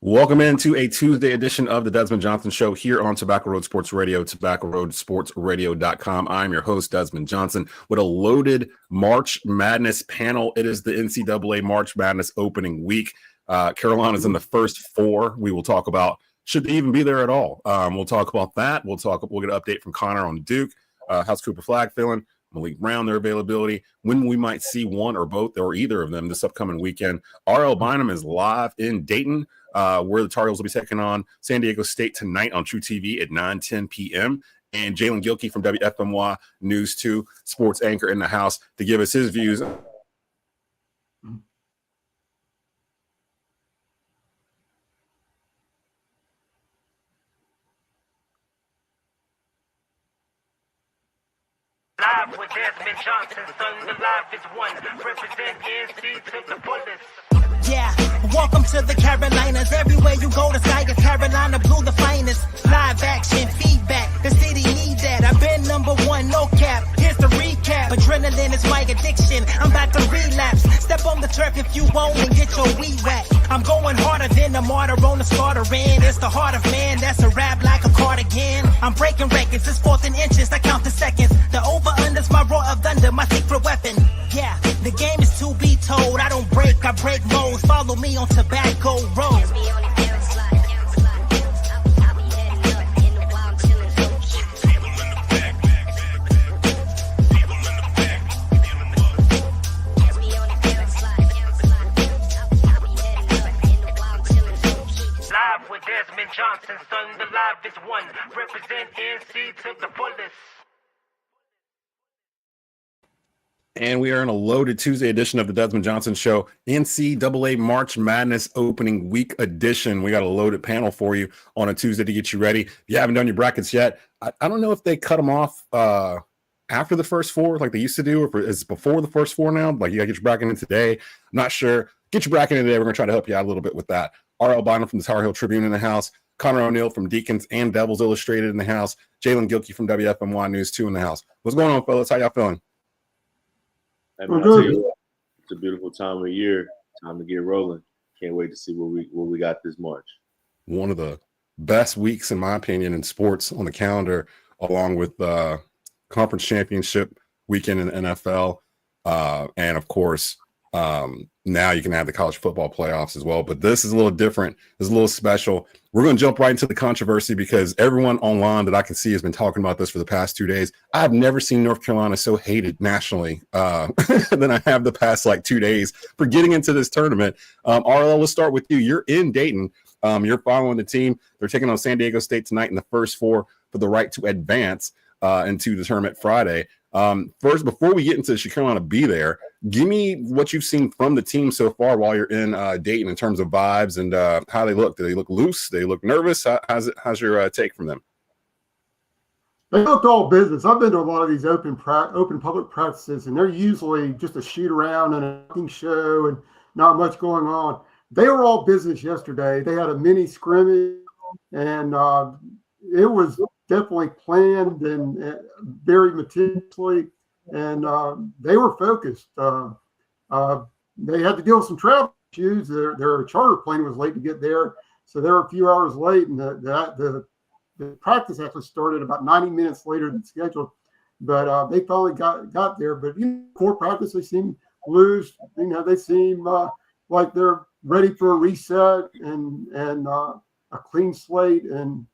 Welcome into a Tuesday edition of the Desmond Johnson Show here on Tobacco Road Sports Radio, tobaccoroadsportsradio.com. I'm your host, Desmond Johnson, with a loaded March Madness panel. It is the NCAA March Madness opening week. Carolina's in the first four. We will talk about, should they even be there at all? We'll talk about that. We'll get an update from Conor on Duke. How's Cooper Flagg feeling? Malik Brown, their availability, when we might see one or both or either of them this upcoming weekend. RL Bynum is live in Dayton, where the Tar Heels will be taking on San Diego State tonight on True TV at 9:10 p.m. And Jalen Gilkey from WFMY News 2, sports anchor in the house, to give us his views. Live with Desmond Johnson, son, the live is one. Represent NC to the fullest. Yeah, welcome to the Carolinas. Everywhere you go, the sky is Carolina blue, the finest. Live action, feedback, the city needs that. I've been number one, no cap. Here's the recap. Adrenaline is my addiction. I'm about to relapse. Step on the turf if you won't and get your weed whacked. I'm going harder than a martyr on the starter end. It's the heart of man, that's a rap like a cardigan. I'm breaking records, it's fourth and inches, I count the seconds. The over-under's my roar of thunder, my secret weapon. Yeah, the game is to be told. I don't break, I break modes. Follow me on Tobacco Road. Live with Desmond Johnson, son, the live is one. Represent NC to the fullest. And we are in a loaded Tuesday edition of the Desmond Johnson Show, NCAA March Madness opening week edition. We got a loaded panel for you on a Tuesday to get you ready. If you haven't done your brackets yet, I don't know if they cut them off after the first four like they used to do, or if it's before the first four now. Like, you got to get your bracket in today. I'm not sure. Get your bracket in today. We're going to try to help you out a little bit with that. RL Bynum from the Tar Heel Tribune in the house. Conor ONeil from Deacons and Devils Illustrated in the house. Jalen Gilkey from WFMY News 2 in the house. What's going on, fellas? How y'all feeling? I mean, I'll tell you what, it's a beautiful time of year. Time to get rolling. Can't wait to see what we got this March. One of the best weeks, in my opinion, in sports on the calendar, along with conference championship weekend in the NFL. And, of course, now you can have the college football playoffs as well. But this is a little different. It's a little special. We're going to jump right into the controversy because everyone online that I can see has been talking about this for the past 2 days. I've never seen North Carolina so hated nationally than I have the past 2 days for getting into this tournament. RL, let's start with you. You're in Dayton. You're following the team. They're taking on San Diego State tonight in the first four for the right to advance into the tournament Friday. First, before we get into should Carolina be there, give me what you've seen from the team so far while you're in Dayton in terms of vibes and how they look. Do they look loose? Do they look nervous? How's your take from them? They looked all business. I've been to a lot of these open public practices, and they're usually just a shoot around and a cooking show and not much going on. They were all business yesterday. They had a mini scrimmage, and it was definitely planned and very meticulously, and they were focused. They had to deal with some travel issues. Their charter plane was late to get there, so they were a few hours late, and the practice actually started about 90 minutes later than scheduled. But they finally got there. But before practice, they seem loose. They seem like they're ready for a reset and a clean slate, and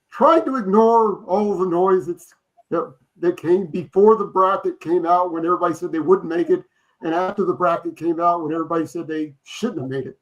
tried to ignore all of the noise that came before the bracket came out when everybody said they wouldn't make it, and after the bracket came out when everybody said they shouldn't have made it.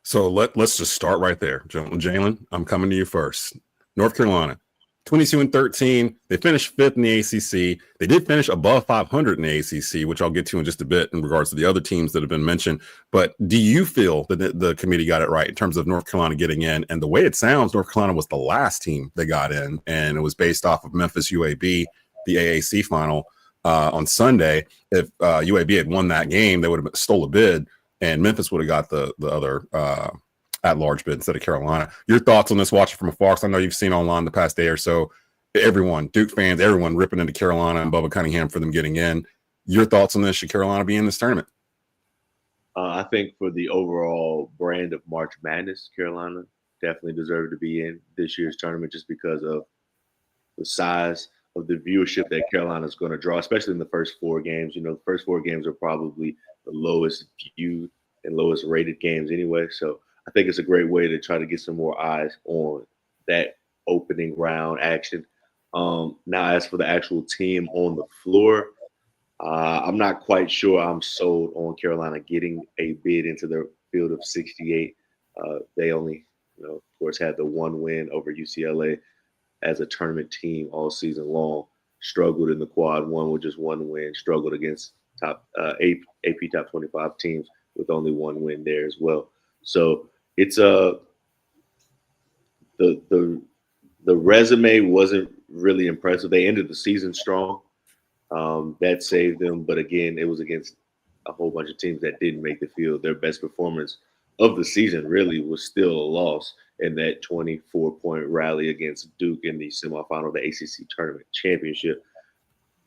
So let's just start right there. Jaelen, I'm coming to you first. North Carolina, 22-13. They finished fifth in the ACC. They did finish above 500 in the ACC, which I'll get to in just a bit in regards to the other teams that have been mentioned. But do you feel that the committee got it right in terms of North Carolina getting in? And the way it sounds, North Carolina was the last team that got in, and it was based off of Memphis UAB, the AAC final on Sunday. If UAB had won that game, they would have stole a bid, and Memphis would have got the other at-large bid instead of Carolina. Your thoughts on this, watching from afar? Because I know you've seen online the past day or so, everyone, Duke fans, everyone ripping into Carolina and Bubba Cunningham for them getting in. Your thoughts on this? Should Carolina be in this tournament? I think for the overall brand of March Madness, Carolina definitely deserved to be in this year's tournament just because of the size of the viewership that Carolina is going to draw, especially in the first 4 games. The first 4 games are probably the lowest viewed and lowest rated games anyway. So I think it's a great way to try to get some more eyes on that opening round action. Now, as for the actual team on the floor, I'm not quite sure I'm sold on Carolina getting a bid into their field of 68. They only, of course, had the 1 win over UCLA as a tournament team all season long. Struggled in the quad 1 with just 1 win. Struggled against top AP top 25 teams with only 1 win there as well. So it's the resume wasn't really impressive. They ended the season strong. That saved them, but again, it was against a whole bunch of teams that didn't make the field. Their best performance of the season really was still a loss in that 24-point rally against Duke in the semifinal of the ACC tournament championship,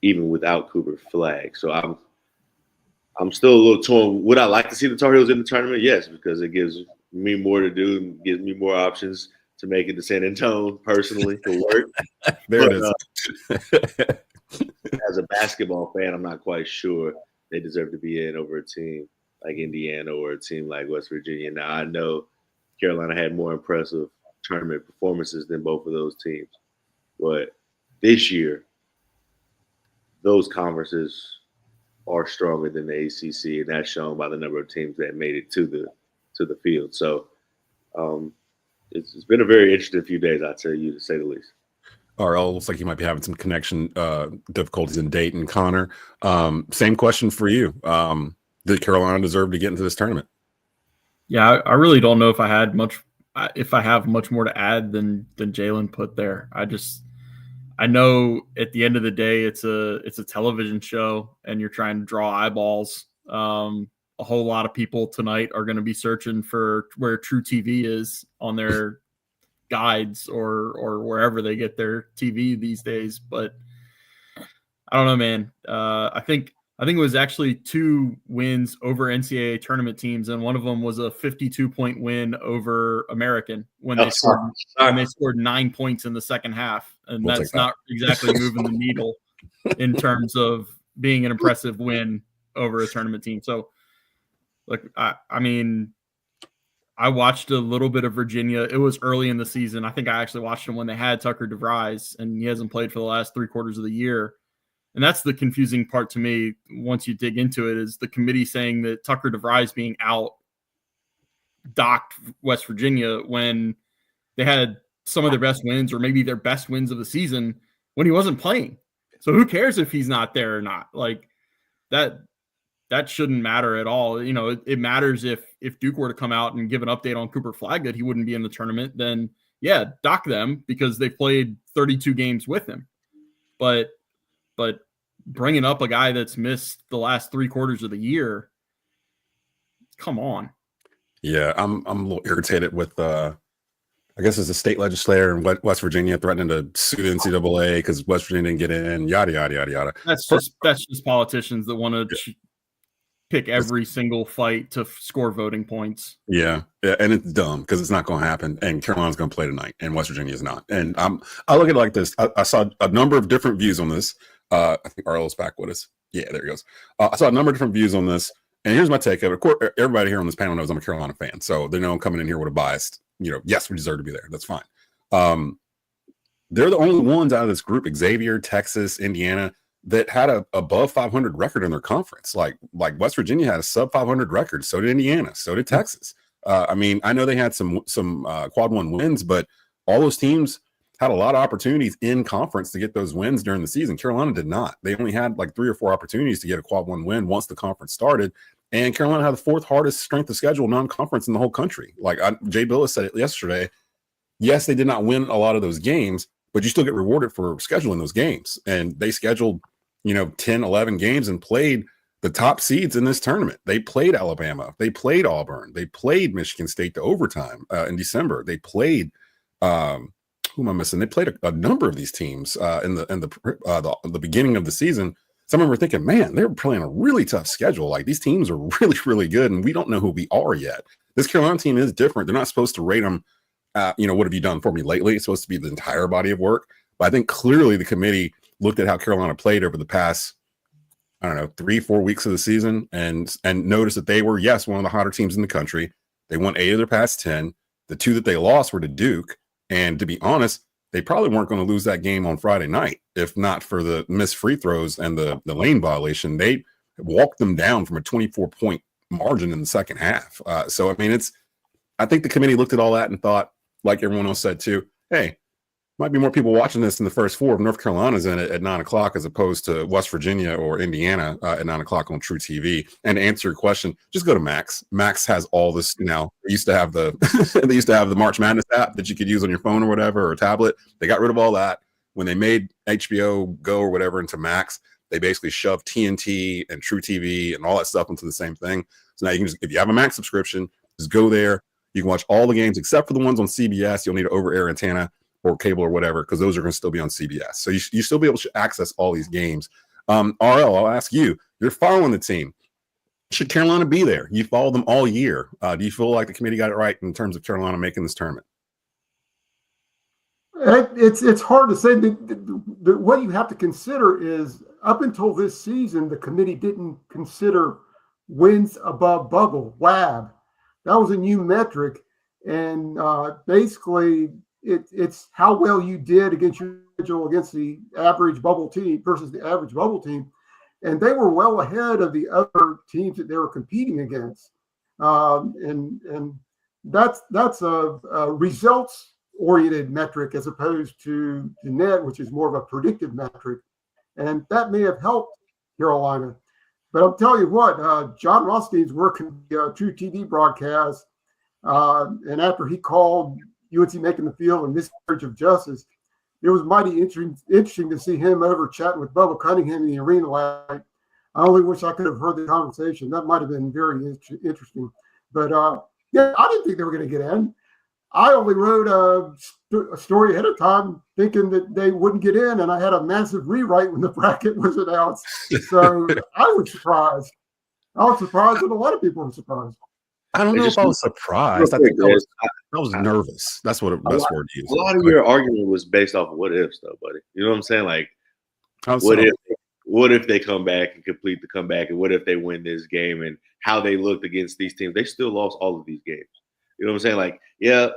even without Cooper Flag. So I'm still a little torn. Would I like to see the Tar Heels in the tournament? Yes, because it gives me more to do and gives me more options to make it to San Antonio personally to work. There it is. As a basketball fan, I'm not quite sure they deserve to be in over a team like Indiana or a team like West Virginia. Now, I know Carolina had more impressive tournament performances than both of those teams. But this year, those conferences are stronger than the ACC, and that's shown by the number of teams that made it to the field. So it's been a very interesting few days, I'll tell you, to say the least. RL looks like he might be having some connection difficulties in Dayton. Conor, same question for you. Did Carolina deserve to get into this tournament? Yeah, I really don't know if I have much more to add than Jaelen put there. I know at the end of the day, it's a television show, and you're trying to draw eyeballs. A whole lot of people tonight are going to be searching for where True TV is on their guides or wherever they get their TV these days. But I don't know, man. I think it was actually 2 wins over NCAA tournament teams, and one of them was a 52-point win over American when they scored 9 points in the second half, and that's not exactly moving the needle in terms of being an impressive win over a tournament team. So, look, I mean, I watched a little bit of Virginia. It was early in the season. I think I actually watched them when they had Tucker DeVries, and he hasn't played for the last 3 quarters of the year. And that's the confusing part to me once you dig into it, is the committee saying that Tucker DeVries being out docked West Virginia when they had some of their best wins, or maybe their best wins of the season, when he wasn't playing. So who cares if he's not there or not? Like, that shouldn't matter at all. It matters if Duke were to come out and give an update on Cooper Flag that he wouldn't be in the tournament, then yeah, dock them because they played 32 games with him. But bringing up a guy that's missed the last 3 quarters of the year, come on. Yeah, I'm a little irritated with I guess it's a state legislator in West Virginia threatening to sue the NCAA because West Virginia didn't get in, yada yada yada yada. That's just politicians that want to pick every single fight to score voting points. Yeah, and it's dumb because it's not going to happen. And Carolina's going to play tonight, and West Virginia is not. And I look at it like this. I saw a number of different views on this. I think RL's back with us. Yeah, there he goes. I saw a number of different views on this, and here's my take of it. Of course, everybody here on this panel knows I'm a Carolina fan, so they know I'm coming in here with a biased. Yes, we deserve to be there. That's fine. They're the only ones out of this group, Xavier, Texas, Indiana, that had a above 500 record in their conference. Like West Virginia had a sub 500 record. So did Indiana. So did Texas. I mean, I know they had some quad 1 wins, but all those teams had a lot of opportunities in conference to get those wins during the season. Carolina did not. They only had like 3 or 4 opportunities to get a quad 1 win once the conference started. And Carolina had the 4th hardest strength of schedule non-conference in the whole country. Like Jay Billis said it yesterday. Yes, they did not win a lot of those games, but you still get rewarded for scheduling those games. And they scheduled, 10, 11 games and played the top seeds in this tournament. They played Alabama. They played Auburn. They played Michigan State to overtime in December. They played, who am I missing? They played a number of these teams in the beginning of the season. So I remember thinking, man, they're playing a really tough schedule. Like these teams are really, really good, and we don't know who we are yet. This Carolina team is different. They're not supposed to rate them, what have you done for me lately? It's supposed to be the entire body of work. But I think clearly the committee looked at how Carolina played over the past, 3-4 weeks of the season and noticed that they were, yes, one of the hotter teams in the country. They won 8 of their past 10. The 2 that they lost were to Duke. And to be honest, they probably weren't going to lose that game on Friday night, if not for the missed free throws and the lane violation. They walked them down from a 24-point margin in the second half. So, I mean, I think the committee looked at all that and thought, like everyone else said too, hey, might be more people watching this in the first 4 if North Carolina's in it at 9 o'clock as opposed to West Virginia or Indiana at 9 o'clock on True TV. And to answer your question, just go to Max. Max has all this now. They used to have the March Madness app that you could use on your phone or whatever, or a tablet. They got rid of all that. When they made HBO Go or whatever into Max, they basically shoved TNT and True TV and all that stuff into the same thing. So now you can just, if you have a Max subscription, just go there. You can watch all the games except for the ones on CBS. You'll need an over-air antenna or cable or whatever, because those are going to still be on CBS. So you still be able to access all these games. RL, I'll ask you, you're following the team. Should Carolina be there? You followed them all year. Do you feel like the committee got it right in terms of Carolina making this tournament? It's hard to say. What you have to consider is up until this season, the committee didn't consider wins above bubble, WAB. That was a new metric. And basically, it's how well you did against your schedule against the average bubble team versus the average bubble team. And they were well ahead of the other teams that they were competing against. And that's a results-oriented metric as opposed to the net, which is more of a predictive metric. And that may have helped Carolina. But I'll tell you what, John Rothstein's working the True TV broadcast. And after he called UNC making the field and miscarriage of justice, it was mighty interesting to see him over chatting with Bubba Cunningham in the arena last night. I only wish I could have heard the conversation. That might have been very interesting. But yeah, I didn't think they were going to get in. I only wrote a story ahead of time thinking that they wouldn't get in, and I had a massive rewrite when the bracket was announced. So I was surprised. I was surprised, and a lot of people were surprised. I don't know if I was surprised. I think I was nervous. That's what the best word to use. A lot of your argument was based off of what ifs, though, buddy. You know what I'm saying? Like, what if they come back and complete the comeback, and what if they win this game, and how they looked against these teams? They still lost all of these games. You know what I'm saying? Like, yeah,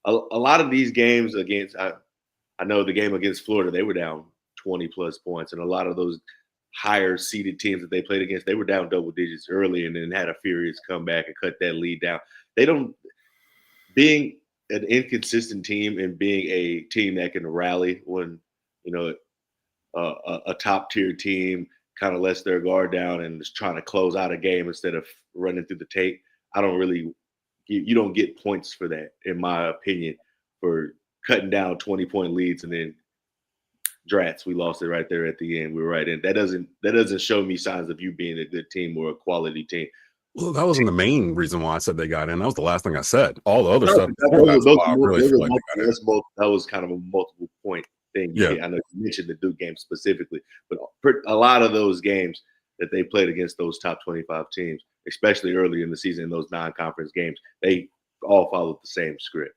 a lot of these games against, I know the game against Florida, they were down 20 plus points, and a lot of those higher seeded teams that they played against, they were down double digits early and then had a furious comeback and cut that lead down. Being an inconsistent team and being a team that can rally when, a top tier team kind of lets their guard down and is trying to close out a game instead of running through the tape. You don't get points for that, in my opinion, for cutting down 20-point leads and then drats. We lost it right there at the end. We were right in. That doesn't show me signs of you being a good team or a quality team. Well, that wasn't the main reason why I said they got in. That was the last thing I said. All the other stuff. That was kind of a multiple point thing. Yeah. I know you mentioned the Duke game specifically, but a lot of those games that they played against those top 25 teams, especially early in the season, in those non-conference games, they all followed the same script.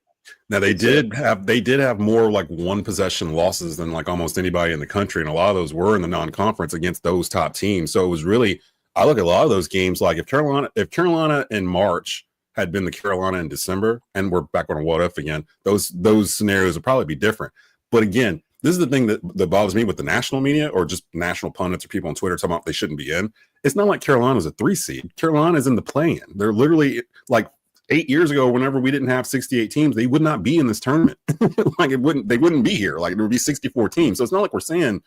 Now they did have more like one possession losses than like almost anybody in the country, and a lot of those were in the non-conference against those top teams. So it was really, I look at a lot of those games like if Carolina in March had been the Carolina in December, and we're back on a what if again, those scenarios would probably be different. But again, this is the thing that bothers me with the national media or just national pundits or people on Twitter talking about they shouldn't be in. It's not like Carolina's a 3 seed. Carolina's in the play-in. They're literally like 8 years ago, whenever we didn't have 68 teams, they would not be in this tournament. They wouldn't be here. Like there would be 64 teams. So it's not like we're saying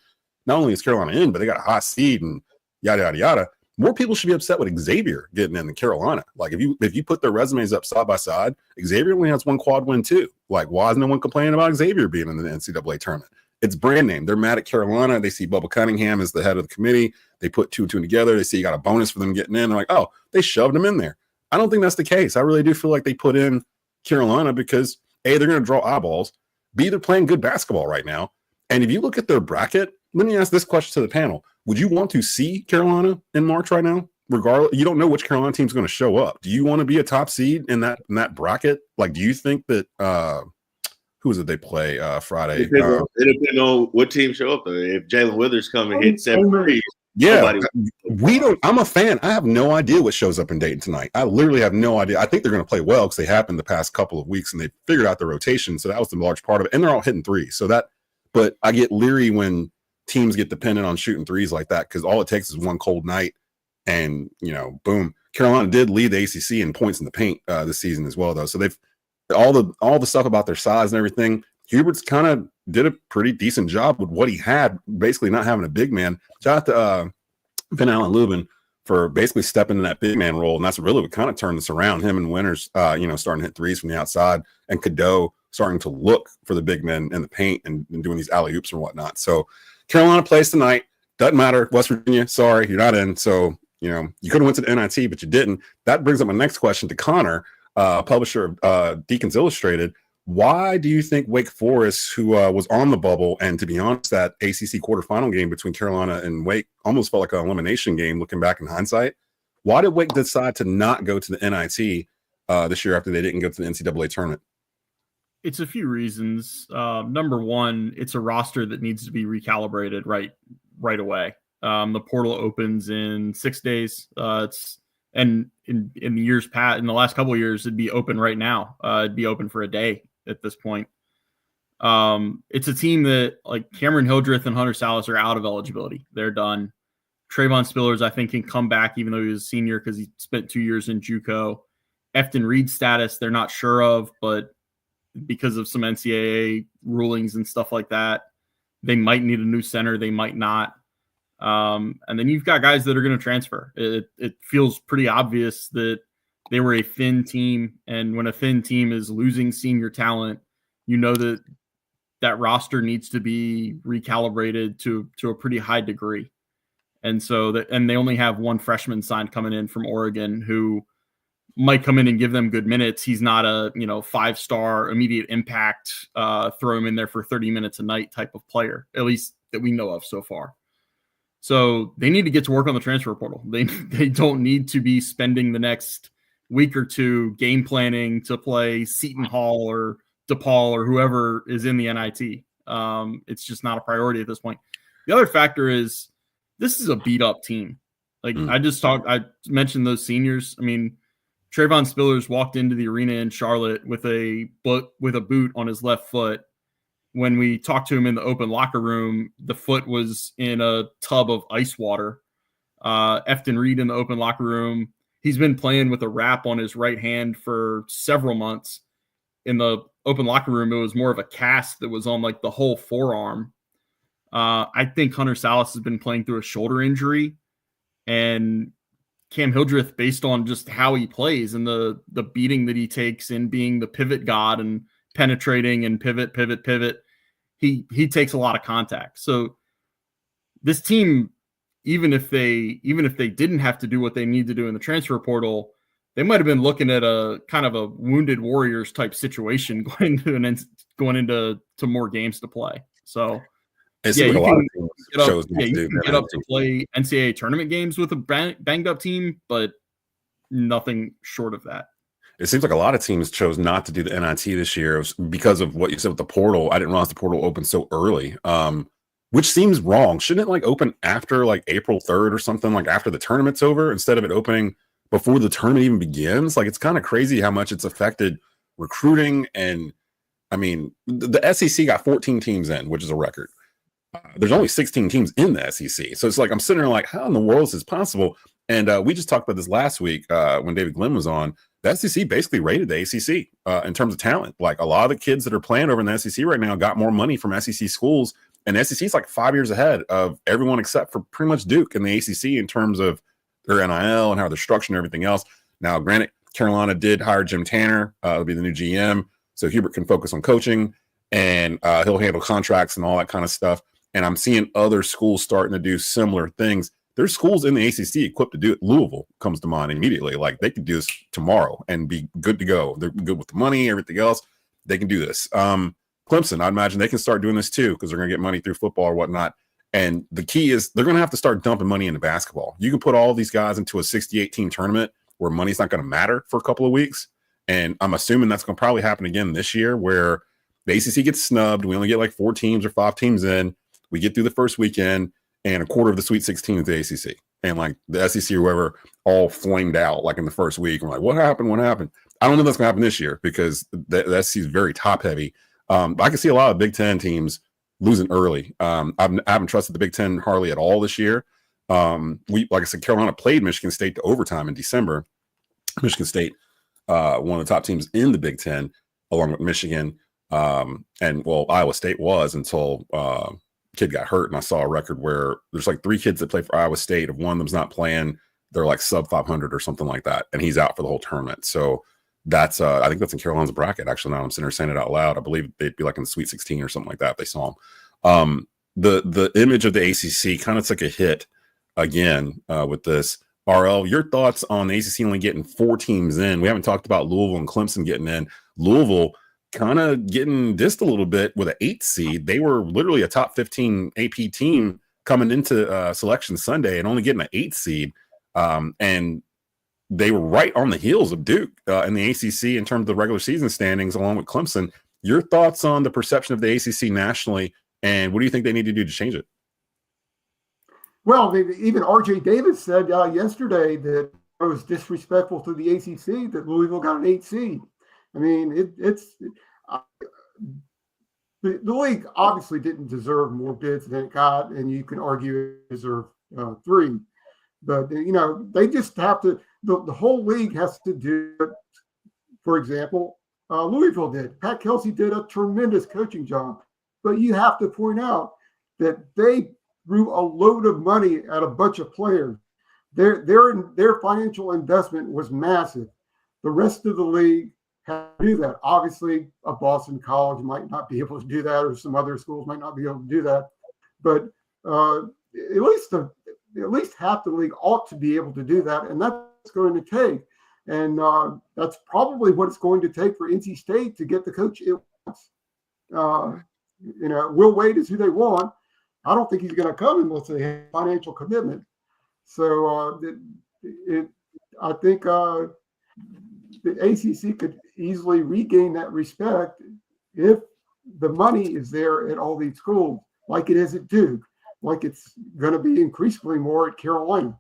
not only is Carolina in, but they got a high seed and yada, yada, yada. More people should be upset with Xavier getting in than Carolina. Like if you put their resumes up side by side, Xavier only has one quad win too. Like why is no one complaining about Xavier being in the NCAA tournament? It's brand name. They're mad at Carolina. They see Bubba Cunningham as the head of the committee. They put 2 and 2 together. They see you got a bonus for them getting in. They're like, oh, they shoved them in there. I don't think that's the case. I really do feel like they put in Carolina because A, they're going to draw eyeballs. B, they're playing good basketball right now. And if you look at their bracket, let me ask this question to the panel. would you want to see Carolina in March right now? Regardless, you don't know which Carolina team's going to show up. Do you want to be a top seed in that bracket? Like, do you think that who is it they play Friday? It depends on what team show up. If Jalen Withers come and hit 7 threes, yeah, we don't. I'm a fan. I have no idea what shows up in Dayton tonight. I literally have no idea. I think they're going to play well because they happened the past couple of weeks and they figured out the rotation. So that was the large part of it, and they're all hitting threes. So that, but I get leery when teams get dependent on shooting threes like that because all it takes is one cold night. And, boom. Carolina did lead the ACC in points in the paint this season as well, though. So they've all the stuff about their size and everything. Hubert's kind of did a pretty decent job with what he had, basically not having a big man. Shout out to Ben Allen Lubin for basically stepping in that big man role. And that's really what kind of turned this around. Him and Winters, starting to hit threes from the outside, and Cadeau starting to look for the big men in the paint and doing these alley-oops and whatnot. So Carolina plays tonight. Doesn't matter. West Virginia, sorry, you're not in. So, you could have went to the NIT, but you didn't. That brings up my next question to Conor, publisher of Deacons Illustrated. Why do you think Wake Forest, who was on the bubble, and to be honest, that ACC quarterfinal game between Carolina and Wake almost felt like an elimination game looking back in hindsight? Why did Wake decide to not go to the NIT this year after they didn't go to the NCAA tournament? It's a few reasons. Number one, it's a roster that needs to be recalibrated right away. The portal opens in 6 days. In the last couple of years, it'd be open right now. It'd be open for a day at this point. It's a team that, like, Cameron Hildreth and Hunter Salas are out of eligibility. They're done. Trayvon Spillers, I think, can come back even though he was a senior because he spent 2 years in JUCO. Efton Reed's status, they're not sure of, but because of some NCAA rulings and stuff like that, they might need a new center. They might not. And then you've got guys that are going to transfer. It feels pretty obvious that they were a thin team. And when a thin team is losing senior talent, that roster needs to be recalibrated to a pretty high degree. And so they only have one freshman signed coming in from Oregon who might come in and give them good minutes. He's not a 5-star immediate impact, throw him in there for 30 minutes a night type of player, at least that we know of so far. So they need to get to work on the transfer portal. They don't need to be spending the next week or two game planning to play Seton Hall or DePaul or whoever is in the NIT. It's just not a priority at this point. The other factor is this is a beat up team. Like I mentioned those seniors. I mean, Trayvon Spillers walked into the arena in Charlotte with a boot on his left foot. When we talked to him in the open locker room, the foot was in a tub of ice water. Efton Reed in the open locker room, he's been playing with a wrap on his right hand for several months. In the open locker room, it was more of a cast that was on like the whole forearm. I think Hunter Salas has been playing through a shoulder injury, and Cam Hildreth, based on just how he plays and the beating that he takes in being the pivot god and penetrating and pivot, he takes a lot of contact. So this team, even if they didn't have to do what they need to do in the transfer portal, they might have been looking at a kind of a wounded warriors type situation going into more games to play. So you can get up to play NCAA tournament games with a banged up team, but nothing short of that. It seems like a lot of teams chose not to do the NIT this year because of what you said with the portal. I didn't realize the portal opened so early, which seems wrong. Shouldn't it open after April 3rd or something, after the tournament's over, instead of it opening before the tournament even begins? It's kind of crazy how much it's affected recruiting. And I mean, the SEC got 14 teams in, which is a record. There's only 16 teams in the SEC. So it's I'm sitting there how in the world is this possible? And we just talked about this last week when David Glenn was on. The SEC basically rated the ACC in terms of talent. A lot of the kids that are playing over in the SEC right now got more money from SEC schools. And the SEC is 5 years ahead of everyone except for pretty much Duke in the ACC in terms of their NIL and how they're structured and everything else. Now, granted, Carolina did hire Jim Tanner. It'll be the new GM. So Hubert can focus on coaching and he'll handle contracts and all that kind of stuff. And I'm seeing other schools starting to do similar things. There's schools in the ACC equipped to do it. Louisville comes to mind immediately. They could do this tomorrow and be good to go. They're good with the money, everything else. They can do this. Clemson, I'd imagine they can start doing this too because they're going to get money through football or whatnot. And the key is they're going to have to start dumping money into basketball. You can put all these guys into a 68-team tournament where money's not going to matter for a couple of weeks. And I'm assuming that's going to probably happen again this year, where the ACC gets snubbed. We only get like 4 teams or 5 teams in. We get through the first weekend, and a quarter of the Sweet 16 is the ACC. And like the SEC or whoever all flamed out like in the first week. I'm like, what happened? What happened? I don't know if that's going to happen this year because the SEC is very top heavy. But I can see a lot of Big Ten teams losing early. I haven't trusted the Big Ten hardly at all this year. Like I said, Carolina played Michigan State to overtime in December. Michigan State, one of the top teams in the Big Ten, along with Michigan. And well, Iowa State was until kid got hurt, and I saw a record where there's like 3 kids that play for Iowa State. If one of them's not playing, they're like sub 500 or something like that, and he's out for the whole tournament. So that's I think that's in Carolina's bracket. Actually, now I'm sitting there saying it out loud. I believe they'd be like in the Sweet 16 or something like that if they saw him. The image of the ACC kind of took a hit again with this. RL, your thoughts on the ACC only getting 4 teams in? We haven't talked about Louisville and Clemson getting in. Louisville kind of getting dissed a little bit with an 8th seed. They were literally a top 15 AP team coming into Selection Sunday and only getting an 8th seed. And they were right on the heels of Duke in the ACC in terms of the regular season standings, along with Clemson. Your thoughts on the perception of the ACC nationally, and what do you think they need to do to change it? Well, even R.J. Davis said yesterday that it was disrespectful to the ACC that Louisville got an 8th seed. I mean, the league obviously didn't deserve more bids than it got, and you can argue it deserved 3. But, they just have to – the whole league has to do it. For example, Louisville did. Pat Kelsey did a tremendous coaching job. But you have to point out that they threw a load of money at a bunch of players. Their financial investment was massive. The rest of the league had to do that. Obviously, a Boston College might not be able to do that, or some other schools might not be able to do that. But at least half the league ought to be able to do that, and that's going to take. And that's probably what it's going to take for NC State to get the coach it wants. Will Wade is who they want. I don't think he's going to come unless they have financial commitment. So I think the ACC could easily regain that respect if the money is there at all these schools, like it is at Duke, like it's going to be increasingly more at Carolina.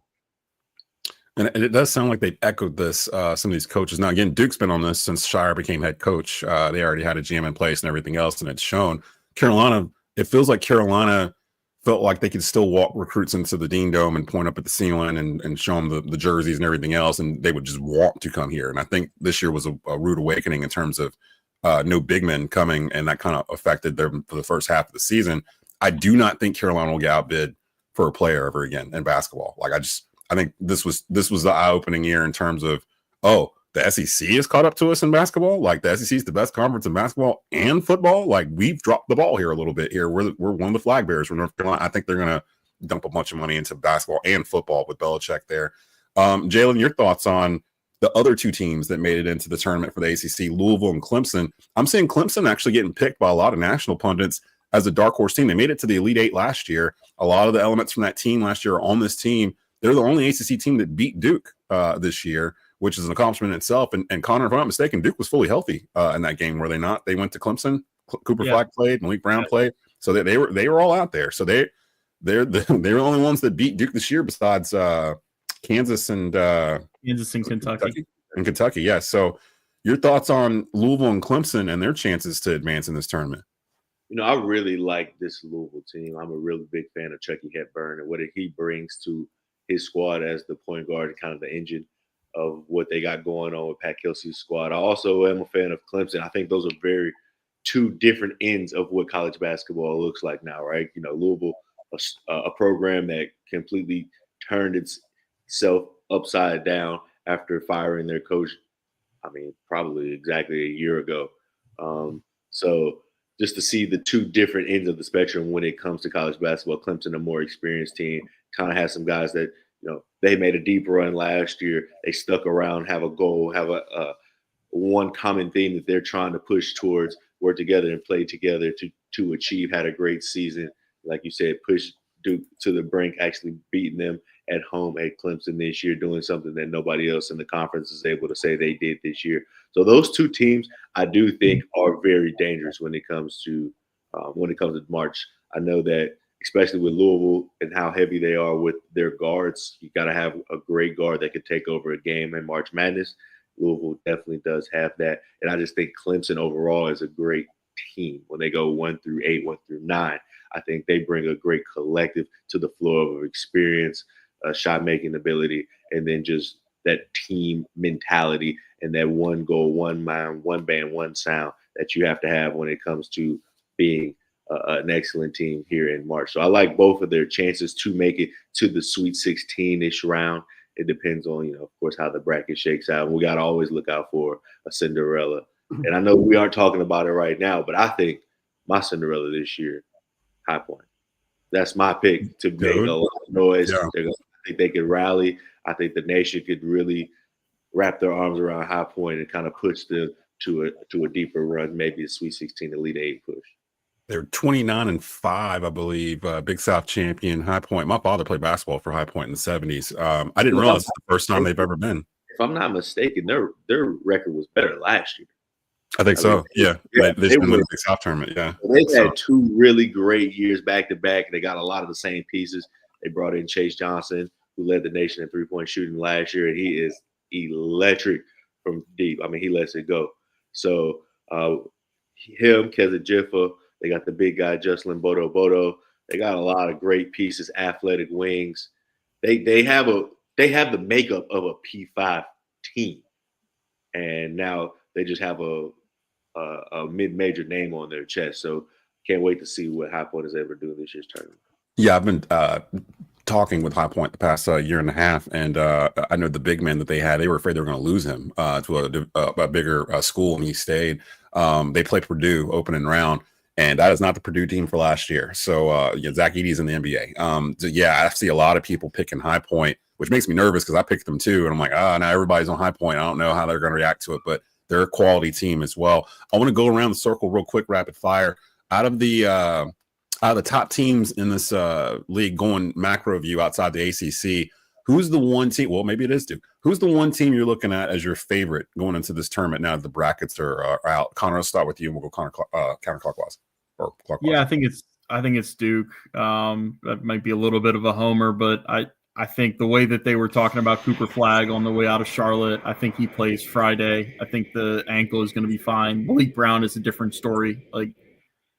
And it does sound like they've echoed this, some of these coaches. Now, again, Duke's been on this since Shire became head coach. They already had a GM in place and everything else, and it's shown. Carolina, it feels like Carolina felt like they could still walk recruits into the Dean Dome and point up at the ceiling and show them the jerseys and everything else, and they would just want to come here. And I think this year was a rude awakening in terms of no big men coming, and that kind of affected them for the first half of the season. I do not think Carolina will get outbid for a player ever again in basketball. I think this was the eye-opening year in terms of, the SEC is caught up to us in basketball. Like, the SEC is the best conference in basketball and football. Like, we've dropped the ball here a little bit here. We're one of the flag bearers for North Carolina. I think they're going to dump a bunch of money into basketball and football with Belichick there. Jaelen, your thoughts on the other 2 teams that made it into the tournament for the ACC, Louisville and Clemson? I'm seeing Clemson actually getting picked by a lot of national pundits as a dark horse team. They made it to the Elite 8 last year. A lot of the elements from that team last year are on this team. They're the only ACC team that beat Duke this year, which is an accomplishment in itself. And Conor, if I'm not mistaken, Duke was fully healthy in that game, were they not? They went to Clemson. Cooper Flack played. Malik Brown played. So they were all out there. So they're the only ones that beat Duke this year, besides Kansas and Kentucky. Kentucky, yes. So your thoughts on Louisville and Clemson and their chances to advance in this tournament? I really like this Louisville team. I'm a really big fan of Chucky Hepburn and what he brings to his squad as the point guard and kind of the engine of what they got going on with Pat Kelsey's squad. I also am a fan of Clemson. I think those are 2 different ends of what college basketball looks like now, right? Louisville, a program that completely turned itself upside down after firing their coach, probably exactly a year ago. So just to see the 2 different ends of the spectrum when it comes to college basketball, Clemson, a more experienced team, kind of has some guys that, they made a deep run last year. They stuck around, have a goal, have a one common theme that they're trying to push towards, work together and play together to achieve, had a great season. Like you said, push Duke to the brink, actually beating them at home at Clemson this year, doing something that nobody else in the conference is able to say they did this year. So those two teams, I do think, are very dangerous when it comes to March. I know that, especially with Louisville and how heavy they are with their guards, you got to have a great guard that could take over a game in March Madness. Louisville definitely does have that, and I just think Clemson overall is a great team when they go 1 through 8, 1 through 9. I think they bring a great collective to the floor of experience, shot making ability, and then just that team mentality and that one goal, one mind, one band, one sound that you have to have when it comes to being an excellent team here in March. So I like both of their chances to make it to the Sweet 16-ish round. It depends on, of course, how the bracket shakes out. We got to always look out for a Cinderella. And I know we aren't talking about it right now, but I think my Cinderella this year, High Point. That's my pick to make a lot of noise. Yeah. I think they could rally. I think the nation could really wrap their arms around High Point and kind of push them to a deeper run, maybe a Sweet 16 Elite 8 push. They're 29-5, I believe. Big South champion, High Point. My father played basketball for High Point in the 70s. I didn't realize it's the first time they've ever been. If I'm not mistaken, their record was better last year. I think so. Yeah. They just won the Big South tournament. Yeah. They've had 2 really great years back to back. They got a lot of the same pieces. They brought in Chase Johnson, who led the nation in 3-point shooting last year, and he is electric from deep. I mean, he lets it go. So him, Keza Jiffa, they got the big guy, Jocelyn Bodo. They got a lot of great pieces, athletic wings. They have the makeup of a P5 team, and now they just have a mid-major name on their chest. So can't wait to see what High Point is able to do in this year's tournament. Yeah, I've been talking with High Point the past year and a half, and I know the big man that they had, they were afraid they were going to lose him to a bigger school, and he stayed. They played Purdue opening round, and that is not the Purdue team for last year. So Zach Edey's in the NBA. So yeah, I see a lot of people picking High Point, which makes me nervous because I picked them too, and I'm like, now everybody's on High Point. I don't know how they're going to react to it, but they're a quality team as well. I want to go around the circle real quick, rapid fire. Out of the top teams in this league, going macro view outside the ACC, who's the one team? Well, maybe it is Duke. Who's the one team you're looking at as your favorite going into this tournament now that the brackets are out? Conor, I'll start with you, and we'll go counterclockwise or clockwise. Yeah, I think it's Duke. That might be a little bit of a homer, but I think the way that they were talking about Cooper Flagg on the way out of Charlotte, I think he plays Friday. I think the ankle is going to be fine. Malik Brown is a different story. Like,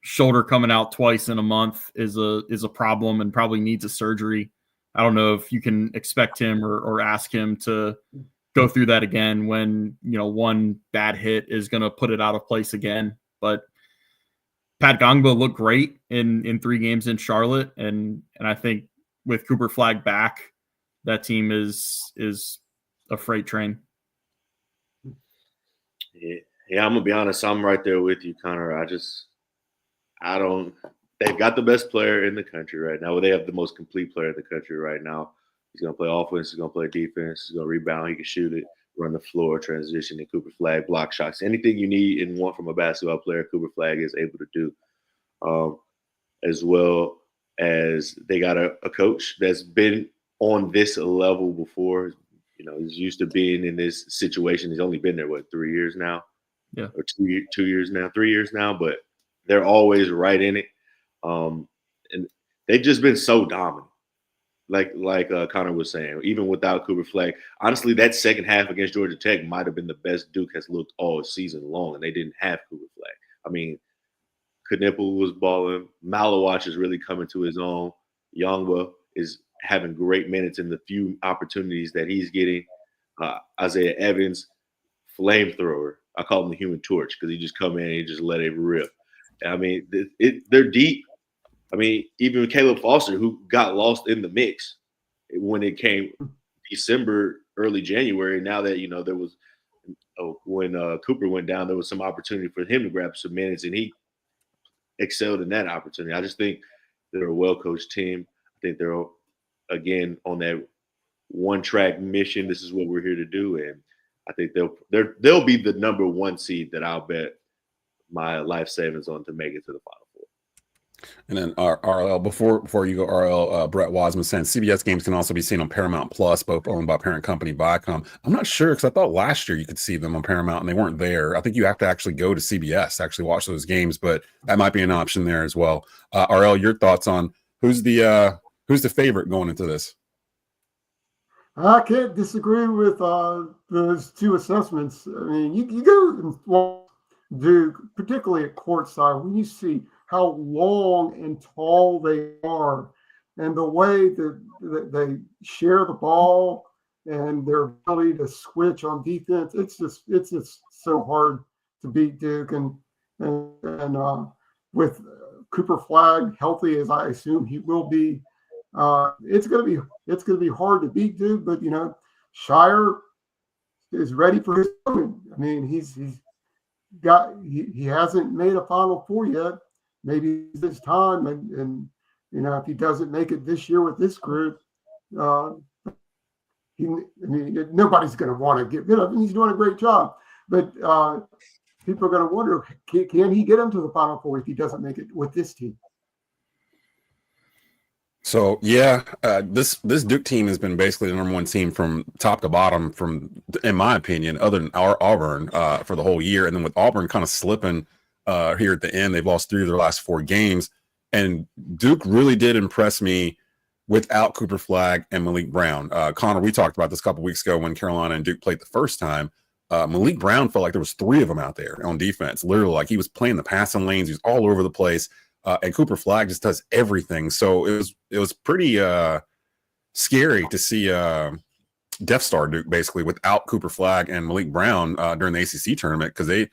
shoulder coming out twice in a month is a problem and probably needs a surgery. I don't know if you can expect him or ask him to go through that again when, one bad hit is going to put it out of place again. But Pat Gongba looked great in 3 games in Charlotte. And I think with Cooper Flagg back, that team is a freight train. Yeah, I'm going to be honest. I'm right there with you, Conor. They've got the best player in the country right now. Well, they have the most complete player in the country right now. He's going to play offense. He's going to play defense. He's going to rebound. He can shoot it, run the floor, transition, and Cooper Flagg, block shots. Anything you need and want from a basketball player, Cooper Flagg is able to do. As well as they got a coach that's been on this level before. He's used to being in this situation. He's only been there, 3 years now? Yeah. Or 2 years now, 3 years now, but they're always right in it. And they've just been so dominant. Like Conor was saying, even without Cooper Flagg, honestly, that second half against Georgia Tech might have been the best Duke has looked all season long, and they didn't have Cooper Flagg. I mean, Knipple was balling. Malawach is really coming to his own. Youngwa is having great minutes in the few opportunities that he's getting. Isaiah Evans, flamethrower. I call him the Human Torch because he just come in and he just let it rip. I mean, they're deep. I mean, even Caleb Foster, who got lost in the mix when it came December, early January. Now that, there was when Cooper went down, there was some opportunity for him to grab some minutes, and he excelled in that opportunity. I just think they're a well-coached team. I think they're, again, on that one-track mission. This is what we're here to do, and I think they'll be the number 1 seed that I'll bet my life savings on to make it to the Final Four. And then RL, before you go, RL, Brett Wasman saying CBS games can also be seen on Paramount Plus, both owned by parent company Viacom. I'm not sure because I thought last year you could see them on Paramount and they weren't there. I think you have to actually go to CBS to actually watch those games, but that might be an option there as well. RL, your thoughts on who's the favorite going into this? I can't disagree with those two assessments. I mean, you go and watch Duke, particularly at courtside, when you see how long and tall they are and the way that they share the ball and their ability to switch on defense, it's just so hard to beat Duke. And with Cooper Flagg healthy, as I assume he will be, it's gonna be hard to beat Duke. But Shire is ready for his moment. I mean, he hasn't made a Final Four yet. Maybe it's his time, and if he doesn't make it this year with this group, nobody's going to want to get rid of him. He's doing a great job, but people are going to wonder, can he get him to the Final Four if he doesn't make it with this team? So yeah, this Duke team has been basically the number one team from top to bottom, in my opinion, other than our Auburn for the whole year, and then with Auburn kind of slipping here at the end, they've lost 3 of their last 4 games, and Duke really did impress me without Cooper Flagg and Malik Brown. Conor, we talked about this a couple weeks ago when Carolina and Duke played the first time. Malik Brown felt like there was 3 of them out there on defense, literally like he was playing the passing lanes, he was all over the place. And Cooper Flagg just does everything. So it was pretty scary to see Death Star Duke basically without Cooper Flagg and Malik Brown during the ACC tournament, because they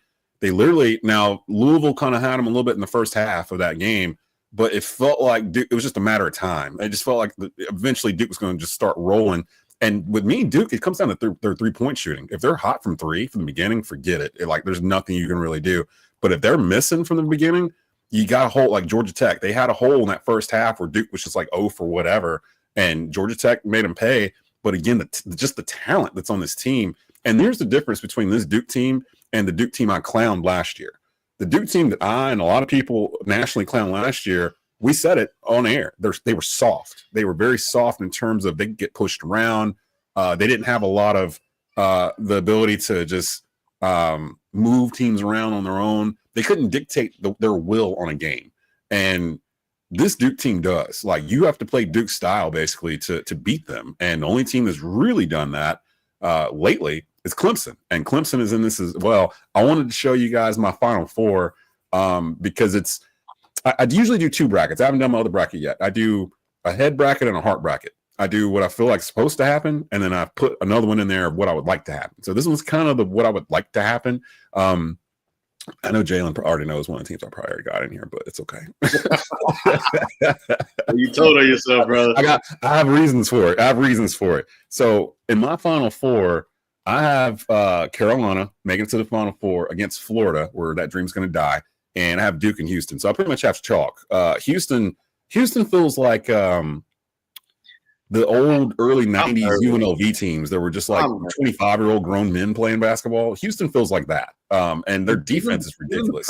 literally, now Louisville kind of had them a little bit in the first half of that game, but it felt like Duke, it was just a matter of time. It just felt like eventually Duke was going to just start rolling. And with me, Duke, it comes down to their 3-point shooting. If they're hot from 3 from the beginning, forget it. Like there's nothing you can really do. But if they're missing from the beginning, you got a hole like Georgia Tech. They had a hole in that first half where Duke was just like, oh, for whatever. And Georgia Tech made them pay. But again, just the talent that's on this team. And there's the difference between this Duke team and the Duke team I clowned last year. The Duke team that I and a lot of people nationally clowned last year, we said it on air. They were soft. They were very soft in terms of they could get pushed around. They didn't have a lot of the ability to just move teams around on their own. They couldn't dictate their will on a game. And this Duke team does. Like, you have to play Duke style basically to beat them. And the only team that's really done that lately is Clemson. And Clemson is in this as well. I wanted to show you guys my Final Four because I usually do 2 brackets. I haven't done my other bracket yet. I do a head bracket and a heart bracket. I do what I feel like is supposed to happen, and then I put another one in there of what I would like to happen. So this one's kind of what I would like to happen. I know Jaelen already knows one of the teams I probably already got in here, but it's okay. You told on yourself, brother. I have reasons for it. So in my Final Four, I have Carolina making it to the Final Four against Florida, where that dream's going to die, and I have Duke and Houston. So I pretty much have chalk. Houston feels like the old early 90s UNLV teams that were just like 25-year-old grown men playing basketball. Houston feels like that. And their defense is ridiculous.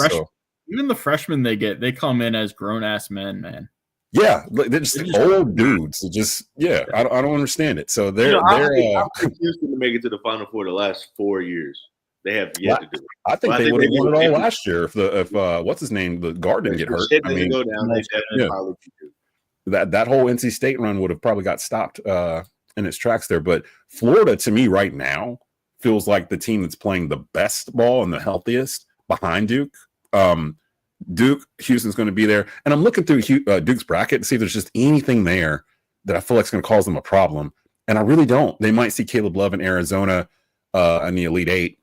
Even the freshmen they come in as grown-ass men, man. Yeah, they're just old dudes. I don't understand it. So I think Houston to make it to the Final Four the last 4 years. They have yet to do it. I think they would have won it all last year if what's his name, the guard didn't get hurt. I mean, go down. They definitely probably do. That whole NC State run would have probably got stopped in its tracks there. But Florida, to me, right now, feels like the team that's playing the best ball and the healthiest behind Duke. Houston's going to be there. And I'm looking through Duke's bracket to see if there's just anything there that I feel like is going to cause them a problem. And I really don't. They might see Caleb Love in Arizona in the Elite Eight.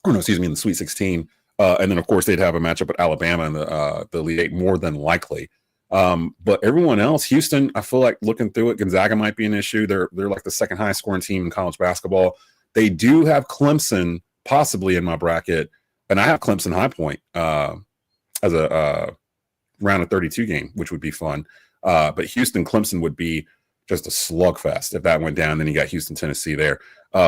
In the Sweet 16. And then, of course, they'd have a matchup with Alabama in the Elite Eight more than likely. But everyone else, Houston, I feel like looking through it, Gonzaga might be an issue. They're like the second highest scoring team in college basketball. They do have Clemson possibly in my bracket, and I have Clemson High Point as a round of 32 game, which would be fun. But Houston Clemson would be just a slugfest if that went down. Then you got Houston Tennessee there.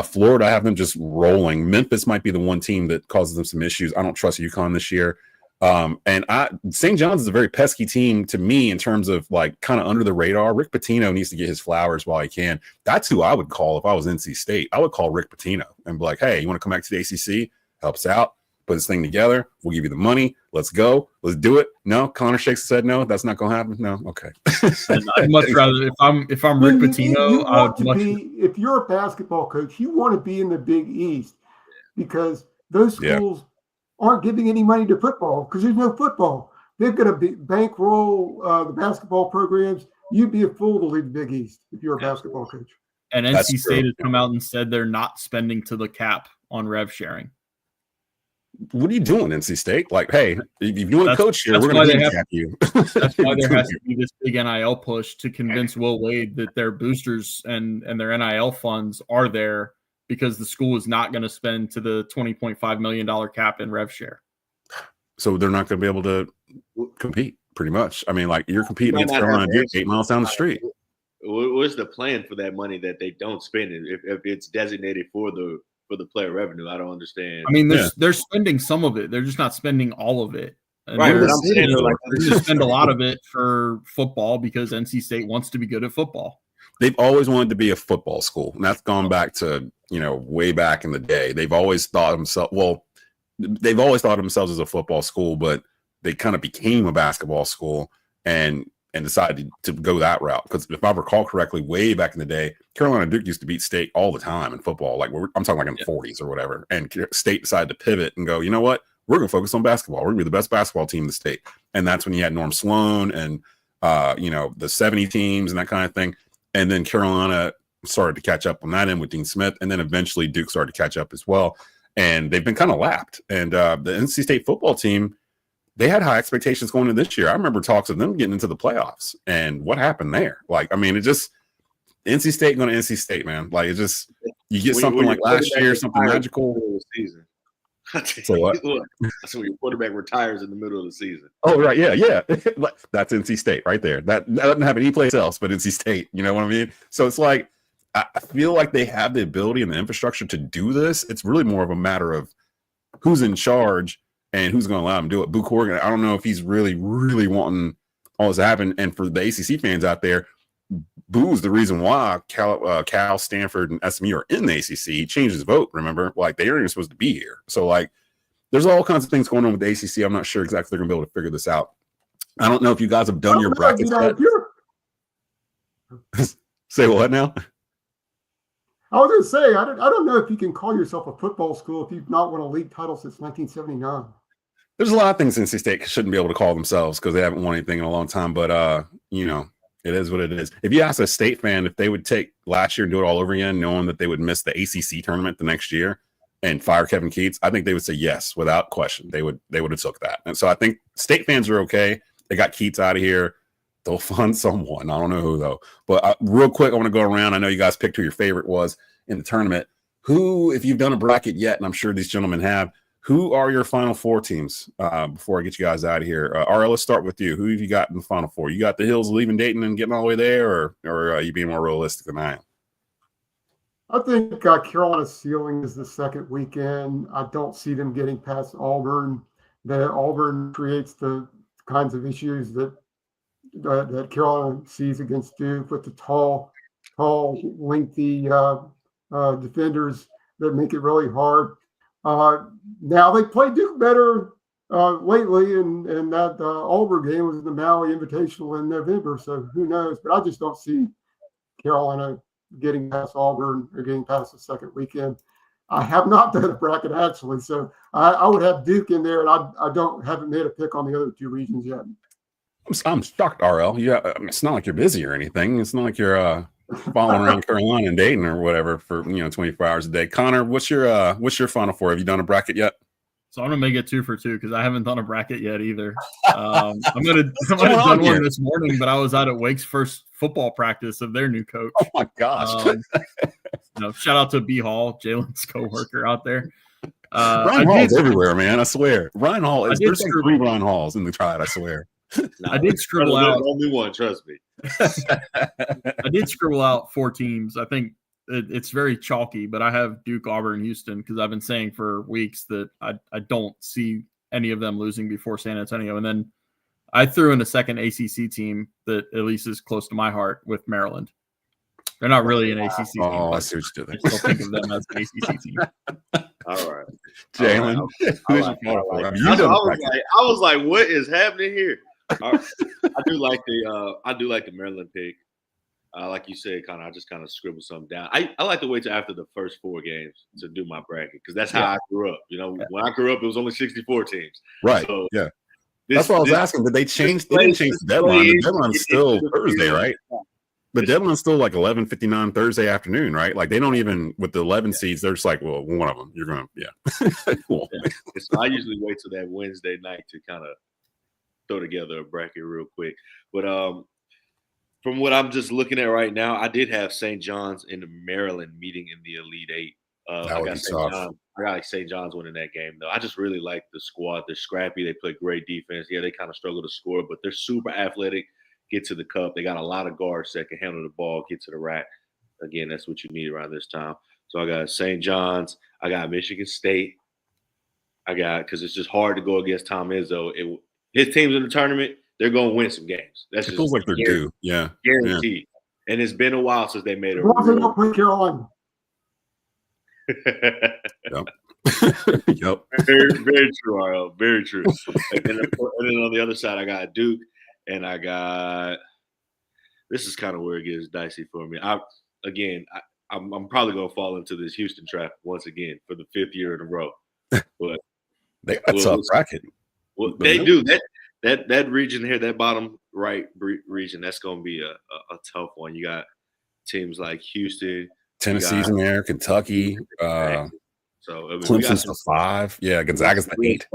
Florida, I have them just rolling. Memphis might be the one team that causes them some issues. I don't trust UConn this year. And St. John's is a very pesky team to me in terms of like kind of under the radar. Rick Pitino needs to get his flowers while he can. That's who I would call if I was NC State. I would call Rick Pitino and be like, hey, you want to come back to the ACC? Help us out. Put this thing together. We'll give you the money. Let's go. Let's do it. No, Conor shakes his head. No, that's not going to happen. No, okay. I'd much rather if I'm Rick Pitino. I would much. If you're a basketball coach, you want to be in the Big East because those schools aren't giving any money to football because there's no football. They're going to bankroll the basketball programs. You'd be a fool to leave the Big East if you're a basketball coach. And NC State has come out and said they're not spending to the cap on rev sharing. What are you doing, NC State? Like, hey, if you want to coach here, we're going to cap you. That's why there has to be this big NIL push to convince Will Wade that their boosters and their NIL funds are there because the school is not going to spend to the $20.5 million cap in rev share. So they're not going to be able to compete, pretty much. I mean, like, you're competing against Carolina Duke 8 miles down the street. What's the plan for that money that they don't spend if it's designated for the player revenue? I don't understand. I mean, they're spending some of it. They're just not spending all of it. And right, they're but I'm saying going to spend a lot of it for football because NC State wants to be good at football. They've always wanted to be a football school, and that's gone back to, way back in the day. They've always thought of themselves as a football school, but they kind of became a basketball school and decided to go that route. Because if I recall correctly, way back in the day, Carolina Duke used to beat State all the time in football. Like, I'm talking like in the 40s or whatever. And State decided to pivot and go, you know what? We're going to focus on basketball. We're going to be the best basketball team in the state. And that's when you had Norm Sloan and, the 70 teams and that kind of thing. And then Carolina started to catch up on that end with Dean Smith. And then eventually Duke started to catch up as well. And they've been kind of lapped. And the NC State football team, they had high expectations going into this year. I remember talks of them getting into the playoffs. And what happened there? Like, I mean, it just NC State going to NC State, man. Like, it just you get something like last year, something magical. Season. So what? That's when your quarterback retires in the middle of the season. Oh, right. Yeah. That's NC State right there. That doesn't happen any place else but NC State. You know what I mean? So it's like, I feel like they have the ability and the infrastructure to do this. It's really more of a matter of who's in charge and who's going to allow them to do it. Boo Corrigan, I don't know if he's really, really wanting all this to happen. And for the ACC fans out there, Boo's the reason why Cal, Stanford, and SMU are in the ACC. He changed his vote, remember? Like, they aren't even supposed to be here. So, like, there's all kinds of things going on with the ACC. I'm not sure exactly they're going to be able to figure this out. I don't know if you guys have done your brackets yet. Say what now? I was going to say, I don't know if you can call yourself a football school if you've not won a league title since 1979. There's a lot of things NC State shouldn't be able to call themselves because they haven't won anything in a long time. But, it is what it is. If you ask a State fan if they would take last year and do it all over again, knowing that they would miss the ACC tournament the next year and fire Kevin Keatts, I think they would say yes, without question. They would have took that. And so I think State fans are okay. They got Keatts out of here. They'll fund someone. I don't know who, though. But real quick, I want to go around. I know you guys picked who your favorite was in the tournament. Who, if you've done a bracket yet, and I'm sure these gentlemen have, who are your Final Four teams before I get you guys out of here? RL, let's start with you. Who have you got in the Final Four? You got the Hills leaving Dayton and getting all the way there, or are you being more realistic than I am? I think Carolina's ceiling is the second weekend. I don't see them getting past Auburn. That Auburn creates the kinds of issues that Carolina sees against Duke with the tall, lengthy defenders that make it really hard. Now they play Duke better lately, and that Auburn game was the Maui Invitational in November, so who knows? But I just don't see Carolina getting past Auburn or getting past the second weekend. I have not done a bracket actually, so I would have Duke in there, and I haven't made a pick on the other two regions yet. I'm shocked, RL. Yeah, I mean, it's not like you're busy or anything. It's not like you're following around Carolina and Dayton or whatever for 24 hours a day. Conor, what's your Final Four? Have you done a bracket yet? So I'm gonna make it 2 for 2 because I haven't done a bracket yet either. I might have done one this morning, but I was out at Wake's first football practice of their new coach. Oh my gosh! Shout out to B Hall, Jalen's coworker out there. Ryan Hall's everywhere, man. I swear. Ryan Hall is. There's 3 Ryan Halls in the triad. I swear. I did scribble out. Only one, trust me. I did scribble out 4 teams. I think it's very chalky, but I have Duke, Auburn, Houston because I've been saying for weeks that I don't see any of them losing before San Antonio. And then I threw in a second ACC team that at least is close to my heart with Maryland. They're not really an ACC team. Oh, I But see what you're doing. I still think of them as an ACC team. All right. Jaelen, who's your favorite? I was like, what is happening here? I do like the Maryland pick. Like you said, Conor, I just kind of scribbled something down. I like to wait till after the first 4 games to do my bracket because that's how I grew up. You know, when I grew up, it was only 64 teams. Right. So that's what I was asking. Did they change? They didn't change the deadline. The deadline's still Thursday, right? The deadline's still like 11:59 Thursday afternoon, right? Like they don't even with the 11 seeds. They're just like, well, one of them you're gonna, cool. So I usually wait till that Wednesday night to kind of throw together a bracket real quick. But from what I'm just looking at right now, I did have St. John's and Maryland meeting in the Elite Eight. I got St. John's winning that game, though. I just really like the squad. They're scrappy. They play great defense. Yeah, they kind of struggle to score, but they're super athletic, get to the cup. They got a lot of guards that can handle the ball, get to the rack. Again, that's what you need around this time. So I got St. John's. I got Michigan State. Because it's just hard to go against Tom Izzo. His team's in the tournament. They're going to win some games. It feels like they're due. Yeah. Guaranteed. Yeah. And it's been a while since they made a Carolina. Yep. Yep. Very true, RL. Very true. And then on the other side, I got Duke, and I got – this is kind of where it gets dicey for me. I'm probably going to fall into this Houston trap once again for the 5th year in a row. But they got a tough bracket. Well, they do. That region here, that bottom right region, that's going to be a tough one. You got teams like Houston, Tennessee's in there, Kentucky. Clemson's the 5. Yeah, Gonzaga's the 8.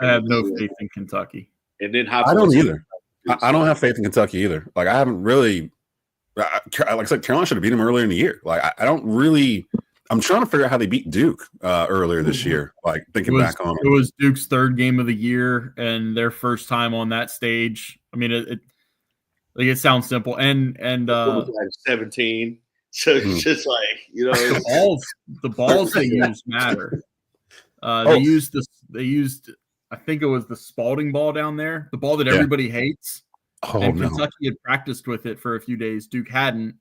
I have no faith in Kentucky. And then I don't either. I don't have faith in Kentucky either. Like I haven't really. Like I said, Carolina should have beat them earlier in the year. Like I don't really. I'm trying to figure out how they beat Duke earlier this year. Like thinking back on it was Duke's 3rd game of the year and their first time on that stage. I mean, it sounds simple and it was like 17. So it's just like the balls they use matter. They used I think it was the Spalding ball down there, the ball that everybody hates. And Kentucky had practiced with it for a few days. Duke hadn't.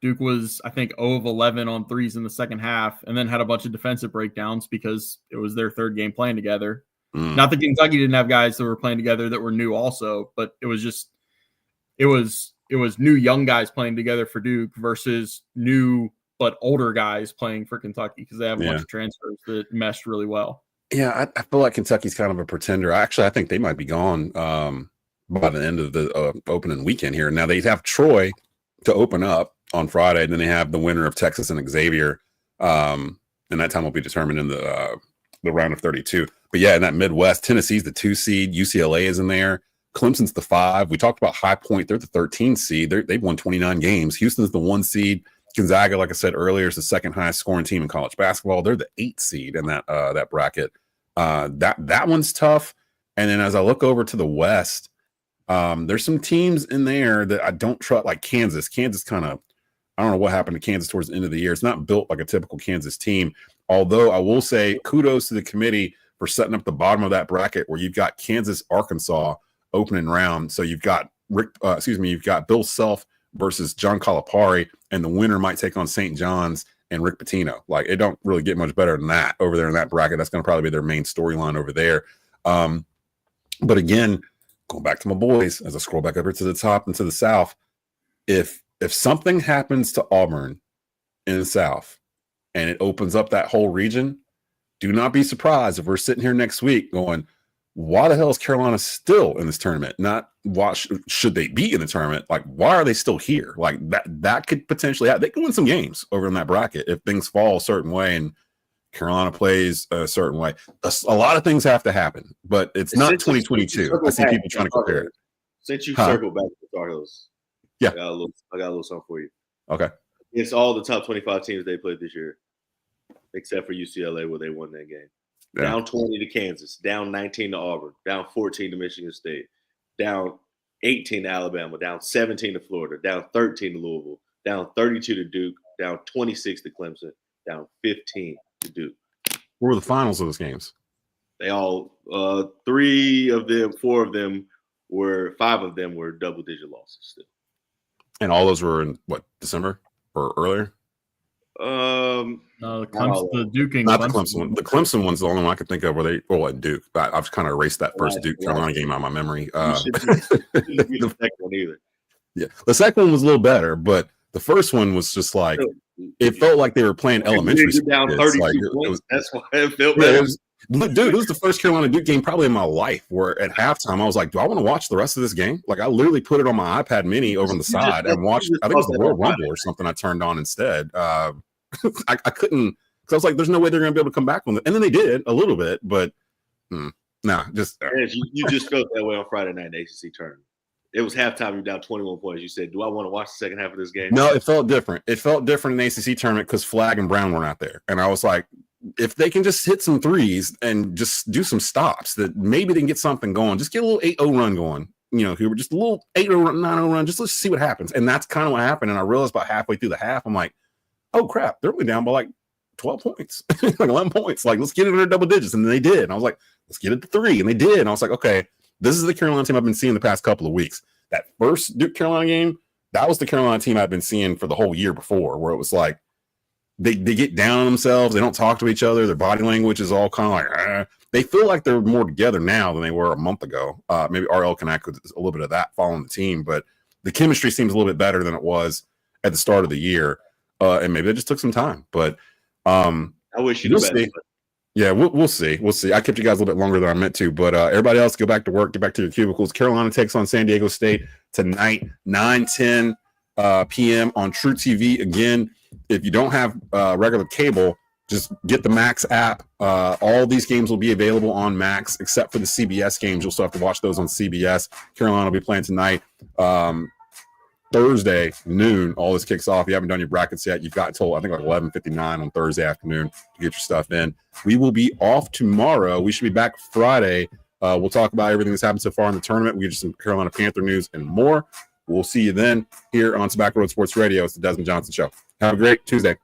Duke was, I think, 0 of 11 on threes in the second half and then had a bunch of defensive breakdowns because it was their 3rd game playing together. Not that Kentucky didn't have guys that were playing together that were new also, but it was new young guys playing together for Duke versus new but older guys playing for Kentucky because they have a bunch of transfers that meshed really well. Yeah, I feel like Kentucky's kind of a pretender. Actually, I think they might be gone by the end of the opening weekend here. Now they have Troy to open up on Friday, and then they have the winner of Texas and Xavier, and that time will be determined in the round of 32. But yeah, in that Midwest, Tennessee's the 2 seed, UCLA is in there, Clemson's the 5. We talked about High Point; they're the 13 seed. They've won 29 games. Houston's the 1 seed. Gonzaga, like I said earlier, is the 2nd highest scoring team in college basketball. They're the 8 seed in that bracket. That one's tough. And then as I look over to the West, there's some teams in there that I don't trust, like Kansas. Kansas kind of. I don't know what happened to Kansas towards the end of the year. It's not built like a typical Kansas team. Although I will say kudos to the committee for setting up the bottom of that bracket where you've got Kansas, Arkansas opening round. So you've got you've got Bill Self versus John Calipari, and the winner might take on St. John's and Rick Pitino. Like it don't really get much better than that over there in that bracket. That's going to probably be their main storyline over there. But again, going back to my boys, as I scroll back over to the top and to the South, if something happens to Auburn in the South and it opens up that whole region, do not be surprised if we're sitting here next week going, why the hell is Carolina still in this tournament? Not why should they be in the tournament? Like, why are they still here? Like that could potentially happen. They can win some games over in that bracket if things fall a certain way and Carolina plays a certain way. A lot of things have to happen, but it's not 2022. I see people trying to compare it. Since you circled back to Tar Heels, yeah, I got a little something for you. Okay. It's all the top 25 teams they played this year, except for UCLA where they won that game. Yeah. Down 20 to Kansas, down 19 to Auburn, down 14 to Michigan State, down 18 to Alabama, down 17 to Florida, down 13 to Louisville, down 32 to Duke, down 26 to Clemson, down 15 to Duke. What were the finals of those games? They all 5 of them were double-digit losses still. And all those were in what, December or earlier? The Duke and not Clemson. the Clemson one. The Clemson one's the only one I could think of where they at Duke. I've kind of erased that first Duke Carolina game out of my memory. The second one either. Yeah, the second one was a little better, but the first one was just like it felt like they were playing elementary school. Down 32 points. That's why it felt better. Dude, it was the first Carolina Duke game probably in my life where at halftime I was like, do I want to watch the rest of this game? Like I literally put it on my iPad mini over on the side and watched, I think it was the World Rumble or something I turned on instead. I couldn't, because I was like, there's no way they're going to be able to come back on it. And then they did a little bit, but just. You just felt that way on Friday night in the ACC tournament. It was halftime, you're down 21 points. You said, do I want to watch the second half of this game? No, it felt different. It felt different in the ACC tournament because Flagg and Brown weren't out there. And I was like, if they can just hit some threes and just do some stops, that maybe they can get something going. Just get a little 8-0 run going. Huber, just a little 8-0 run, 9-0 run. Just let's see what happens. And that's kind of what happened. And I realized about halfway through the half, I'm like, oh, crap, they're only down by like 12 points, like 11 points. Like, let's get it in their double digits. And then they did. And I was like, let's get it to 3. And they did. And I was like, okay, this is the Carolina team I've been seeing the past couple of weeks. That first Duke Carolina game, that was the Carolina team I've been seeing for the whole year before, where it was like they get down on themselves. They don't talk to each other. Their body language is all kind of like, They feel like they're more together now than they were a month ago. Maybe RL can act with a little bit of that following the team, but the chemistry seems a little bit better than it was at the start of the year. And maybe it just took some time, but I wish you knew better. Yeah, we'll see. We'll see. I kept you guys a little bit longer than I meant to, but everybody else, go back to work, get back to your cubicles. Carolina takes on San Diego State tonight, 9:10 p.m. on True TV. Again, if you don't have regular cable, just get the Max app. All these games will be available on Max, except for the CBS games. You'll still have to watch those on CBS. Carolina will be playing tonight. Thursday noon, all this kicks off. You haven't done your brackets yet. You've got until I think like 11:59 on Thursday afternoon to get your stuff in. We will be off tomorrow. We should be back Friday. We'll talk about everything that's happened so far in the tournament. We get some Carolina Panther news and more. We'll see you then here on Tobacco Road Sports Radio. It's the Desmond Johnson Show. Have a great Tuesday.